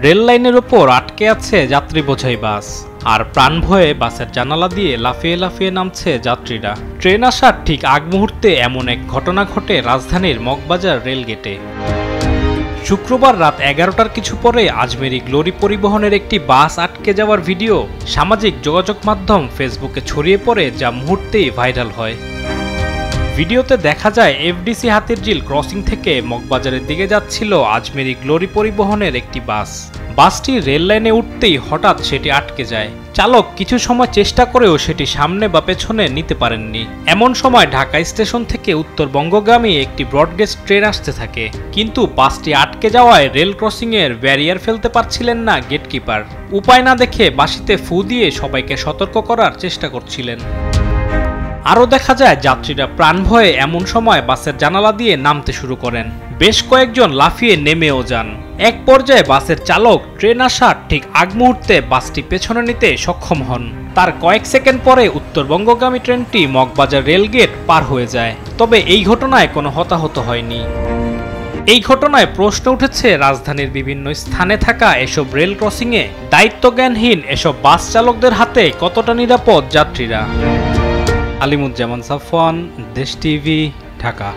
Rail লাইনের ওপর আটকে আছে যাত্রী বোঝাই বাস, আর প্রাণ ভয়ে বাসের জানালা দিয়ে লাফিয়ে লাফিয়ে নামছে যাত্রীরা। ট্রেন আসার ঠিক আগ মুহূর্তে এমন এক ঘটনা ঘটে রাজধানীর মগবাজার রেলগেটে। শুক্রবার রাত 11টার কিছু পরে আজমেরি গ্লোরি পরিবহনের একটি বাস আটকে যাওয়ার ভিডিও সামাজিক যোগাযোগ মাধ্যম ফেসবুকে ছড়িয়ে পড়ে, যা মুহূর্তেই ভাইরাল হয়। ভিডিওতে দেখা যায় এফডিসি হাতিরঝিল ক্রসিং থেকে মগবাজারের দিকে যাচ্ছিল আজমেরি গ্লোরি পরিবহনের একটি বাস। বাসটি রেল লাইনে উঠতেই হঠাৎ সেটি আটকে যায়। চালক কিছু সময় চেষ্টা করেও সেটি সামনে বা পেছনে নিতে পারেননি। এমন সময় ঢাকা স্টেশন থেকে উত্তরবঙ্গগামী একটি ব্রডগেজ ট্রেন আসতে থাকে, কিন্তু বাসটি আটকে যাওয়ায় রেল ক্রসিংয়ের ব্যারিয়ার ফেলতে পারছিলেন না গেটকিপার। উপায় না দেখে বাঁশিতে ফু দিয়ে সবাইকে সতর্ক করার চেষ্টা করছিলেন। আরও দেখা যায় যাত্রীরা প্রাণ ভয়ে এমন সময় বাসের জানালা দিয়ে নামতে শুরু করেন। বেশ কয়েকজন লাফিয়ে নেমেও যান। এক পর্যায়ে বাসের চালক ট্রেন আসার ঠিক আগ মুহূর্তে বাসটি পেছনে নিতে সক্ষম হন। তার কয়েক সেকেন্ড পরে উত্তরবঙ্গগামী ট্রেনটি মগবাজার রেলগেট পার হয়ে যায়। তবে এই ঘটনায় কোনো হতাহত হয়নি। এই ঘটনায় প্রশ্ন উঠেছে রাজধানীর বিভিন্ন স্থানে থাকা এসব রেল ক্রসিংয়ে দায়িত্বজ্ঞানহীন এসব বাস চালকদের হাতে কতটা নিরাপদ যাত্রীরা। আলিমুজ্জামান সাফওয়ান, দেশ টিভি, ঢাকা।